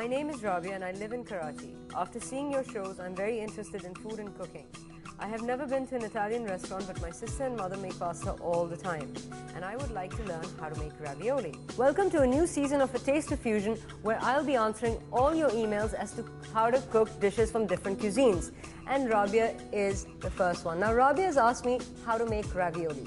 My name is Rabia and I live in Karachi. After seeing your shows, I'm very interested in food and cooking. I have never been to an Italian restaurant, but my sister and mother make pasta all the time. And I would like to learn how to make ravioli. Welcome to a new season of A Taste of Fusion, where I'll be answering all your emails as to how to cook dishes from different cuisines. And Rabia is the first one. Now, Rabia has asked me how to make ravioli.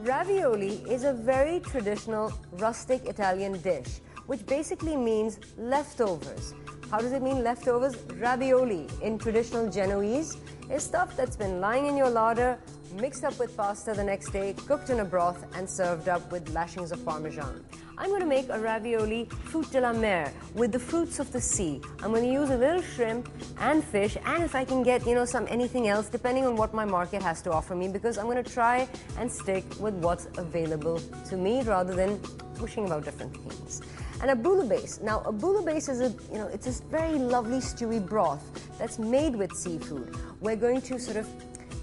Ravioli is a very traditional, rustic Italian dish, which basically means leftovers. How does it mean leftovers? Ravioli in traditional Genoese is stuff that's been lying in your larder, mixed up with pasta the next day, cooked in a broth and served up with lashings of Parmesan. I'm going to make a ravioli fruit de la mer with the fruits of the sea. I'm going to use a little shrimp and fish, and if I can get, some anything else, depending on what my market has to offer me, because I'm going to try and stick with what's available to me rather than pushing about different things. And a bouillabaisse. Now, a bouillabaisse is it's this very lovely stewy broth that's made with seafood. We're going to sort of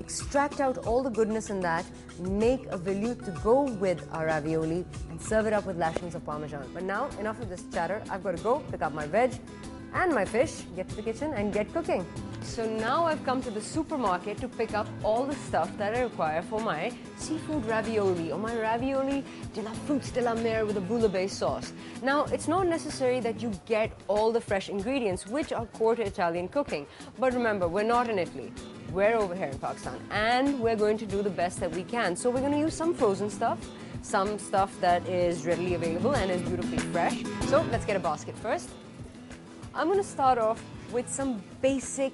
extract out all the goodness in that, make a velouté to go with our ravioli, and serve it up with lashings of Parmesan. But now, enough of this chatter. I've got to go pick up my veg and my fish, get to the kitchen and get cooking. So now I've come to the supermarket to pick up all the stuff that I require for my seafood ravioli, or my ravioli de la fruits de la mer with a bouillabaisse sauce. Now, it's not necessary that you get all the fresh ingredients, which are core to Italian cooking. But remember, we're not in Italy. We're over here in Pakistan, and we're going to do the best that we can. So we're going to use some frozen stuff, some stuff that is readily available and is beautifully fresh. So let's get a basket first. I'm going to start off with some basic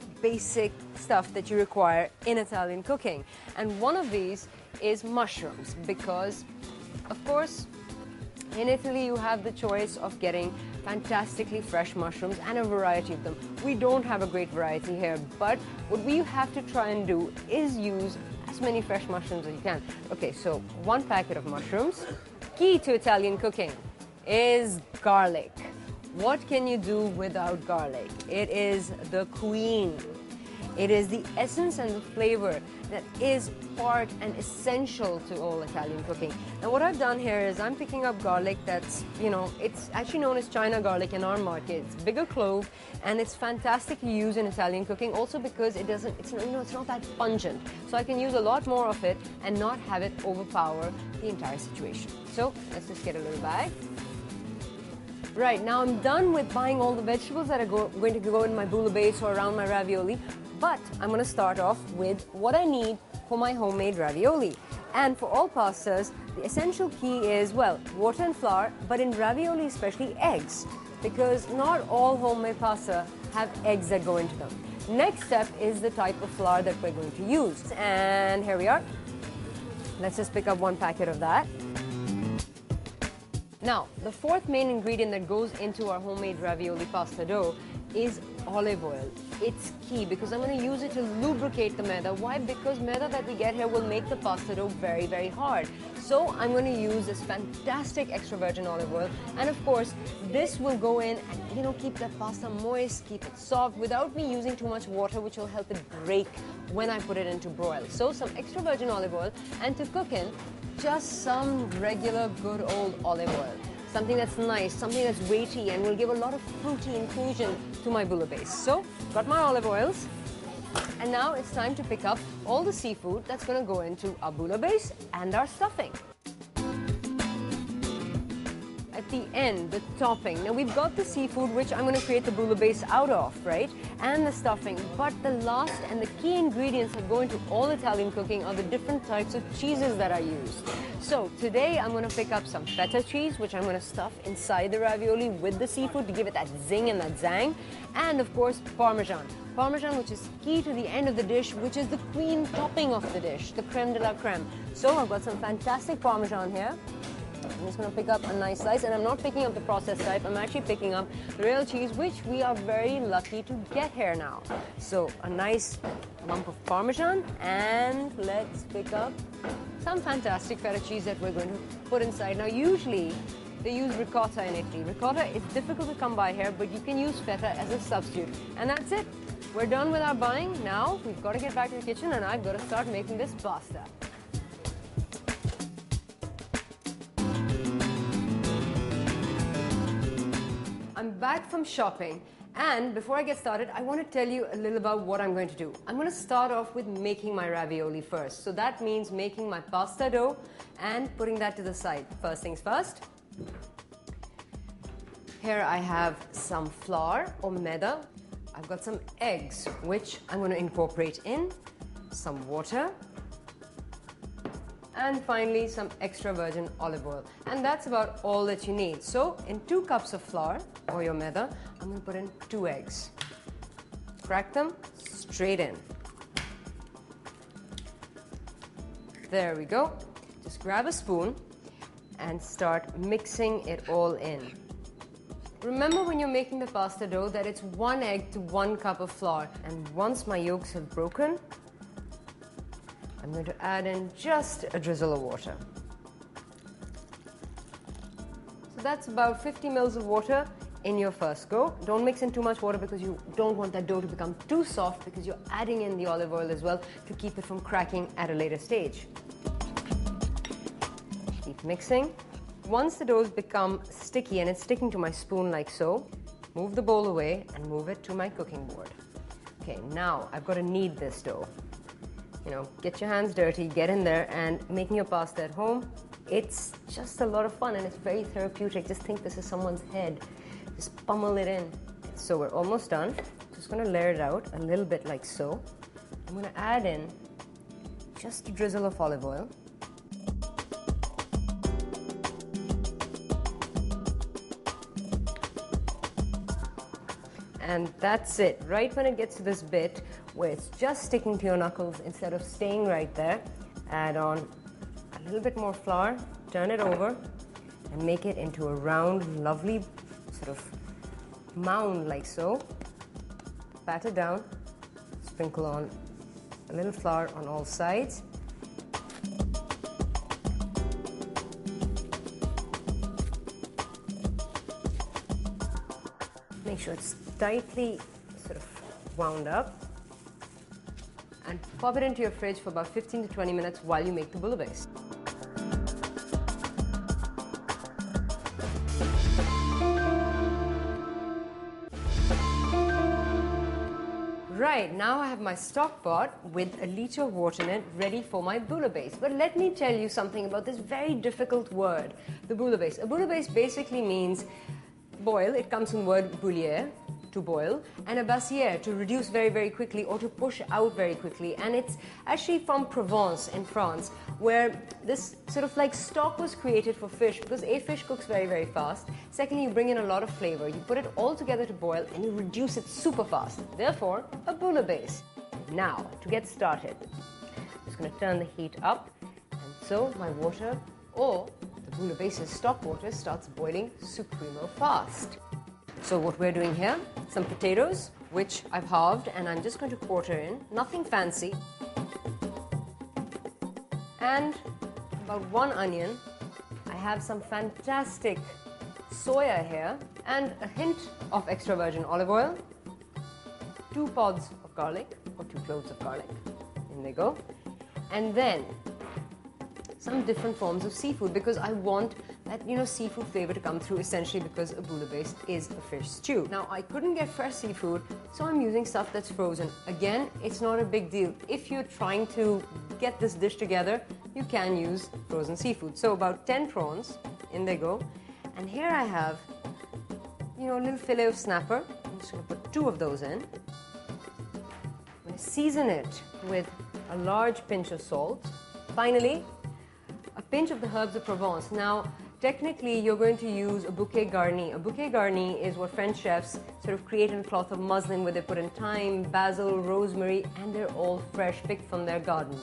stuff that you require in Italian cooking. And one of these is mushrooms, because, of course, in Italy you have the choice of getting fantastically fresh mushrooms and a variety of them. We don't have a great variety here, but what we have to try and do is use as many fresh mushrooms as you can. Okay, so 1 packet of mushrooms. Key to Italian cooking is garlic. What can you do without garlic? It is the queen. It is the essence and the flavor that is part and essential to all Italian cooking. And what I've done here is I'm picking up garlic that's, it's actually known as China garlic in our market. It's bigger clove, and it's fantastically used in Italian cooking also because it's not that pungent. So I can use a lot more of it and not have it overpower the entire situation. So let's just get a little bag. Right, now I'm done with buying all the vegetables that are going to go in my bouillabaisse or around my ravioli, but I'm going to start off with what I need for my homemade ravioli. And for all pastas, the essential key is, water and flour, but in ravioli especially eggs, because not all homemade pasta have eggs that go into them. Next step is the type of flour that we're going to use. And here we are. Let's just pick up 1 packet of that. Now, the 4th main ingredient that goes into our homemade ravioli pasta dough is olive oil. It's key because I'm going to use it to lubricate the maida. Why? Because maida that we get here will make the pasta dough very, very hard. So I'm going to use this fantastic extra virgin olive oil. And of course, this will go in and, keep the pasta moist, keep it soft without me using too much water, which will help it break when I put it into broil. So some extra virgin olive oil, and to cook in, just some regular good old olive oil. Something that's nice, something that's weighty, and will give a lot of fruity inclusion to my bouillabaisse. So, got my olive oils, and now it's time to pick up all the seafood that's going to go into our bouillabaisse and our stuffing. At the end, the topping. Now we've got the seafood, which I'm going to create the bouillabaisse out of, right? And the stuffing. But the last and the key ingredients that go into all Italian cooking are the different types of cheeses that are used. So today I'm going to pick up some feta cheese, which I'm going to stuff inside the ravioli with the seafood to give it that zing and that zang. And of course, Parmesan. Parmesan, which is key to the end of the dish, which is the queen topping of the dish, the creme de la creme. So I've got some fantastic Parmesan here. I'm just going to pick up a nice slice, and I'm not picking up the processed type. I'm actually picking up the real cheese, which we are very lucky to get here now. So a nice lump of Parmesan, and let's pick up some fantastic feta cheese that we're going to put inside. Now usually they use ricotta in Italy. Ricotta is difficult to come by here, but you can use feta as a substitute. And that's it. We're done with our buying. Now we've got to get back to the kitchen, and I've got to start making this pasta. I'm back back from shopping, and before I get started, I want to tell you a little about what I'm going to do. I'm going to start off with making my ravioli first. So that means making my pasta dough and putting that to the side. First things first. Here I have some flour or maida. I've got some eggs, which I'm going to incorporate in, some water, and finally some extra virgin olive oil. And that's about all that you need. So in 2 cups of flour or your maida, I'm going to put in 2 eggs. Crack them straight in. There we go. Just grab a spoon and start mixing it all in. Remember when you're making the pasta dough that it's 1 egg to 1 cup of flour. And once my yolks have broken, I'm going to add in just a drizzle of water. So that's about 50 ml of water in your first go. Don't mix in too much water because you don't want that dough to become too soft, because you're adding in the olive oil as well to keep it from cracking at a later stage. Keep mixing. Once the dough's become sticky and it's sticking to my spoon like so, move the bowl away and move it to my cooking board. Okay, now I've got to knead this dough. You know, get your hands dirty, get in there, and making your pasta at home, it's just a lot of fun and it's very therapeutic. Just think this is someone's head. Just pummel it in. So we're almost done. Just going to layer it out a little bit like so. I'm going to add in just a drizzle of olive oil. And that's it. Right when it gets to this bit where it's just sticking to your knuckles instead of staying right there, add on a little bit more flour, turn it over, and make it into a round, lovely sort of mound like so. Pat it down, sprinkle on a little flour on all sides. Make sure it's tightly sort of wound up, and pop it into your fridge for about 15 to 20 minutes while you make the bouillabaisse. Right, now I have my stock pot with a liter of water in it ready for my bouillabaisse. But let me tell you something about this very difficult word, the bouillabaisse. A bouillabaisse basically means boil. It comes from the word bouillir, to boil, and a bassière, to reduce very, very quickly or to push out very quickly. And it's actually from Provence in France, where this sort of like stock was created for fish, because A, fish cooks very, very fast. Secondly, you bring in a lot of flavor. You put it all together to boil and you reduce it super fast. Therefore, a bouillabaisse. Now, to get started, I'm just going to turn the heat up, and so my water, or the bouillabaisse's stock water, starts boiling supremo fast. So what we're doing here, some potatoes, which I've halved, and I'm just going to quarter in, nothing fancy. And about 1 onion. I have some fantastic soya here, and a hint of extra virgin olive oil, 2 pods of garlic, or 2 cloves of garlic. In they go. And then some different forms of seafood, because I want that, you know, seafood flavor to come through, essentially because a bouillabaisse is a fish stew. Now, I couldn't get fresh seafood, so I'm using stuff that's frozen. Again, it's not a big deal. If you're trying to get this dish together, you can use frozen seafood. So about 10 prawns, in they go. And here I have, you know, a little fillet of snapper. I'm just going to put 2 of those in. I'm going to season it with a large pinch of salt. Finally, a pinch of the herbs of Provence. Now, technically, you're going to use a bouquet garni. A bouquet garni is what French chefs sort of create in a cloth of muslin, where they put in thyme, basil, rosemary, and they're all fresh, picked from their gardens.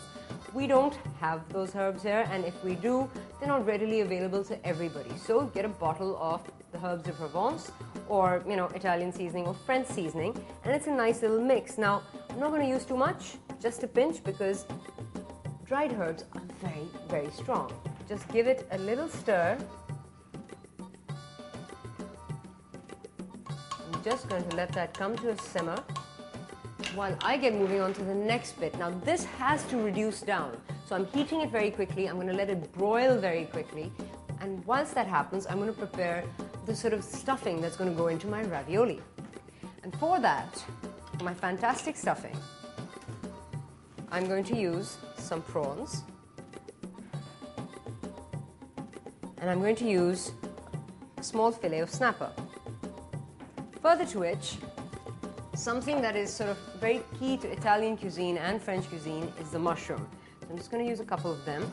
We don't have those herbs here, and if we do, they're not readily available to everybody. So get a bottle of the herbs de Provence, or, you know, Italian seasoning or French seasoning, and it's a nice little mix. Now, I'm not going to use too much, just a pinch, because dried herbs are very, very strong. Just give it a little stir. I'm just going to let that come to a simmer while I get moving on to the next bit. Now, this has to reduce down. So I'm heating it very quickly. I'm going to let it broil very quickly. And whilst that happens, I'm going to prepare the sort of stuffing that's going to go into my ravioli. And for that, my fantastic stuffing, I'm going to use some prawns, and I'm going to use a small fillet of snapper. Further to which, something that is sort of very key to Italian cuisine and French cuisine is the mushroom. So I'm just going to use a couple of them.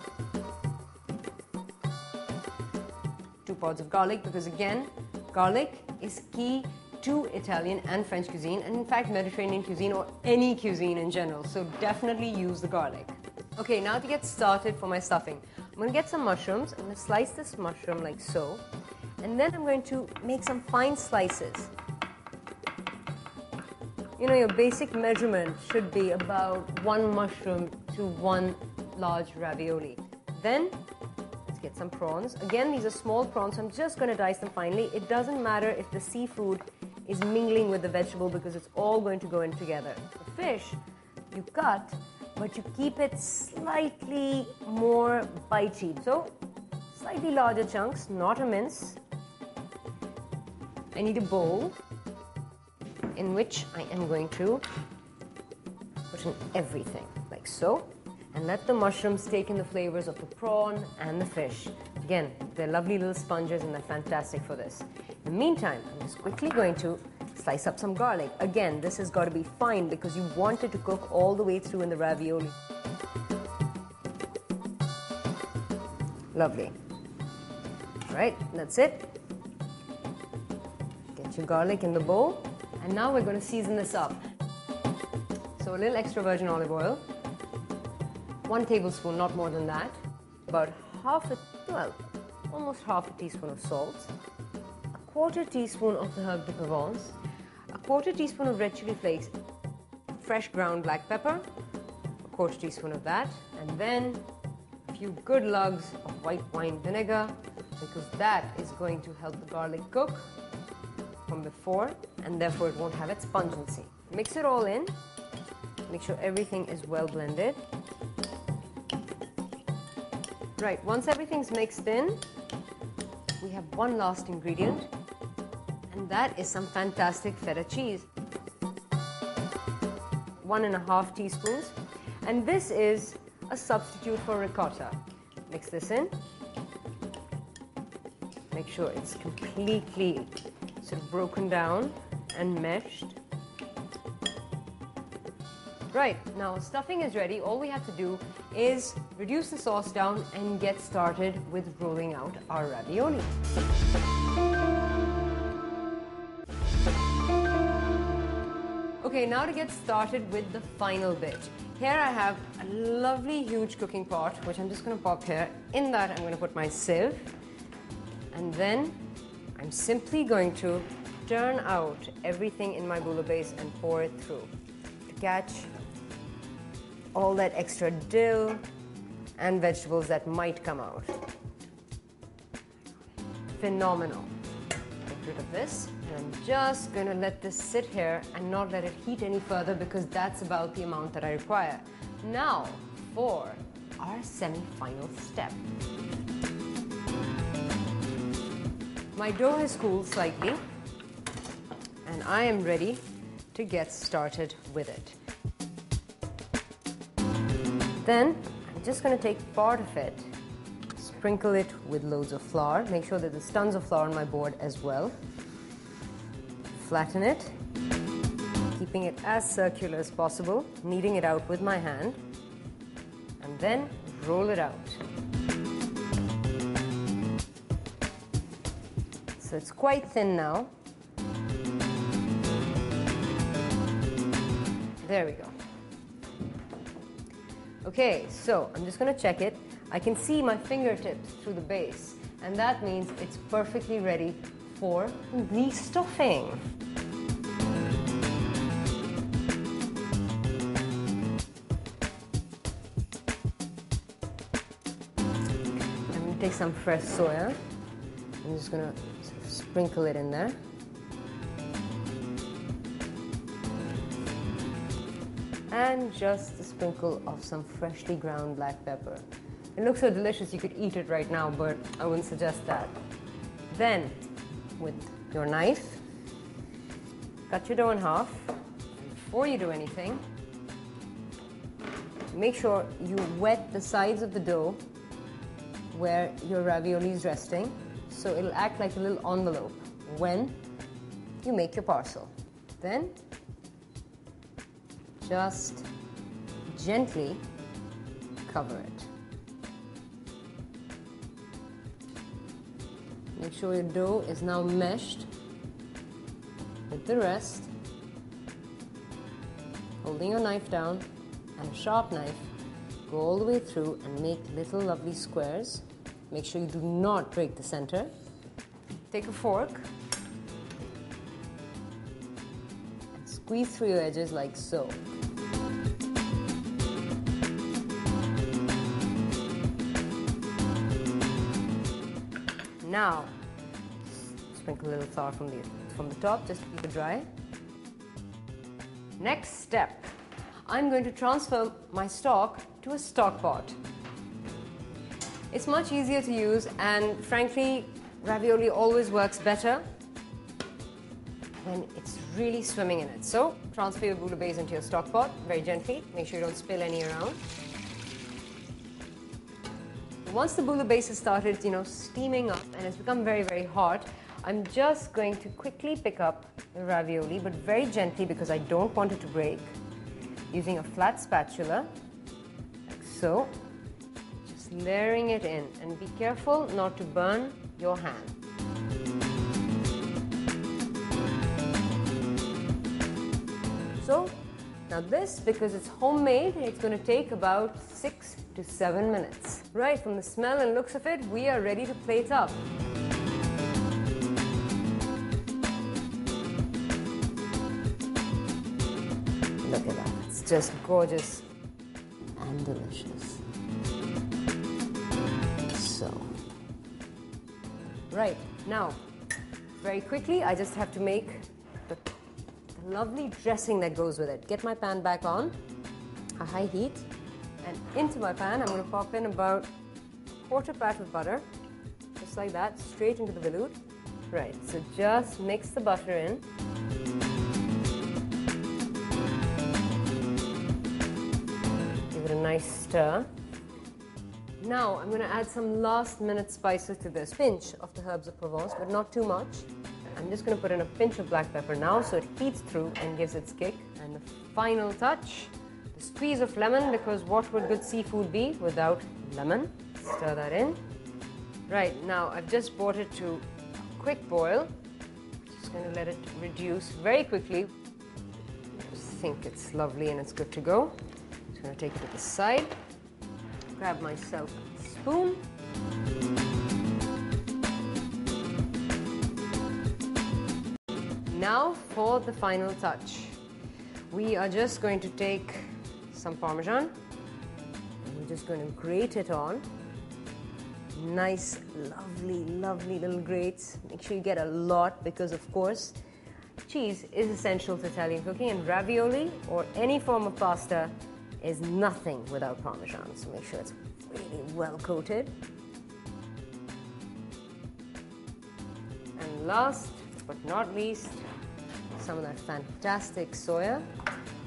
2 pods of garlic, because again, garlic is key to Italian and French cuisine, and in fact Mediterranean cuisine or any cuisine in general, so definitely use the garlic. Okay, now to get started for my stuffing. I'm going to get some mushrooms. I'm going to slice this mushroom like so, and then I'm going to make some fine slices. You know, your basic measurement should be about 1 mushroom to 1 large ravioli. Then let's get some prawns. Again, these are small prawns, so I'm just going to dice them finely. It doesn't matter if the seafood is mingling with the vegetable because it's all going to go in together. The fish you cut, but you keep it slightly more bitey. So slightly larger chunks, not a mince. I need a bowl in which I am going to put in everything, like so, and let the mushrooms take in the flavors of the prawn and the fish. Again, they're lovely little sponges and they're fantastic for this. In the meantime, I'm just quickly going to slice up some garlic. Again, this has got to be fine because you want it to cook all the way through in the ravioli. Lovely. All right, that's it. Get your garlic in the bowl. And now we're going to season this up. So a little extra virgin olive oil, 1 tablespoon, not more than that, about almost half a teaspoon of salt, a 1/4 teaspoon of the herb de Provence, a 1/4 teaspoon of red chili flakes, fresh ground black pepper, a 1/4 teaspoon of that, and then a few good lugs of white wine vinegar, because that is going to help the garlic cook from before, and therefore it won't have its pungency. Mix it all in. Make sure everything is well blended. Right, once everything's mixed in, we have one last ingredient, and that is some fantastic feta cheese. 1½ teaspoons, and this is a substitute for ricotta. Mix this in. Make sure it's completely sort of broken down and meshed. Right, now stuffing is ready. All we have to do is reduce the sauce down and get started with rolling out our ravioli. Okay, now to get started with the final bit. Here I have a lovely huge cooking pot, which I'm just going to pop here. In that I'm going to put my sieve, and then I'm simply going to turn out everything in my bouillabaisse and pour it through to catch all that extra dill and vegetables that might come out. Phenomenal. Get rid of this, and I'm just going to let this sit here and not let it heat any further because that's about the amount that I require. Now for our semi-final step. My dough has cooled slightly, and I am ready to get started with it. Then I'm just going to take part of it, sprinkle it with loads of flour. Make sure that there's tons of flour on my board as well. Flatten it, keeping it as circular as possible, kneading it out with my hand, and then roll it out. So it's quite thin now. There we go. Okay, so I'm just going to check it. I can see my fingertips through the base, and that means it's perfectly ready for the stuffing. I'm going to take some fresh soya. I'm just going to sprinkle it in there. And just a sprinkle of some freshly ground black pepper. It looks so delicious you could eat it right now, but I wouldn't suggest that. Then with your knife. Cut your dough in half. Before you do anything, make sure you wet the sides of the dough where your ravioli is resting, so it'll act like a little envelope when you make your parcel. Then just gently cover it. Make sure your dough is now meshed with the rest. Holding your knife down and a sharp knife, go all the way through and make little lovely squares. Make sure you do not break the center. Take a fork and squeeze through your edges like so. Now, sprinkle a little flour from the top just to keep it dry. Next step, I'm going to transfer my stock to a stock pot. It's much easier to use, and frankly, ravioli always works better when it's really swimming in it. So, transfer your bouillabaisse into your stock pot very gently. Make sure you don't spill any around. Once the bouillabaisse has started, steaming up and it's become very, very hot, I'm just going to quickly pick up the ravioli, but very gently because I don't want it to break, using a flat spatula, like so, just layering it in, and be careful not to burn your hand. So, now this, because it's homemade, it's going to take about 6 to 7 minutes. Right, from the smell and looks of it, we are ready to plate up. Look at that, it's just gorgeous and delicious. So, right, now, very quickly, I just have to make the lovely dressing that goes with it. Get my pan back on a high heat, and into my pan I'm going to pop in about a quarter pat of butter, just like that, straight into the veloute. Right, so just mix the butter in. Give it a nice stir. Now I'm going to add some last minute spices to this. Pinch of the herbs of Provence, but not too much. I'm just going to put in a pinch of black pepper now so it heats through and gives its kick. And the final touch, the squeeze of lemon, because what would good seafood be without lemon? Stir that in. Right, now I've just brought it to a quick boil. Just going to let it reduce very quickly. I think it's lovely and it's good to go. Just going to take it to the side. Grab myself a spoon. Now for the final touch. We are just going to take some Parmesan and we're just going to grate it on. Nice, lovely, lovely little grates. Make sure you get a lot because, of course, cheese is essential to Italian cooking, and ravioli or any form of pasta is nothing without Parmesan. So make sure it's really well coated. And last but not least, some of that fantastic soya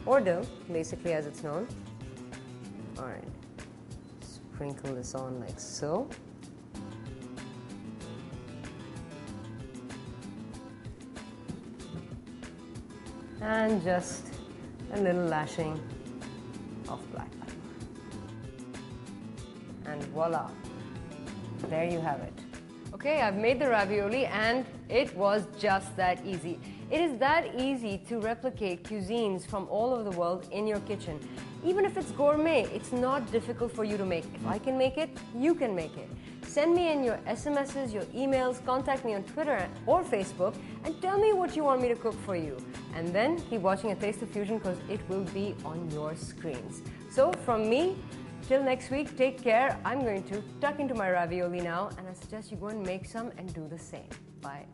or dough, basically as it's known. All right, sprinkle this on like so. And just a little lashing of black pepper. And voila, there you have it. Okay, I've made the ravioli and it was just that easy. It is that easy to replicate cuisines from all over the world in your kitchen. Even if it's gourmet, it's not difficult for you to make. If I can make it, you can make it. Send me in your SMSs, your emails, contact me on Twitter or Facebook, and tell me what you want me to cook for you. And then keep watching A Taste of Fusion because it will be on your screens. So from me, till next week, take care. I'm going to tuck into my ravioli now, and I suggest you go and make some and do the same. Bye.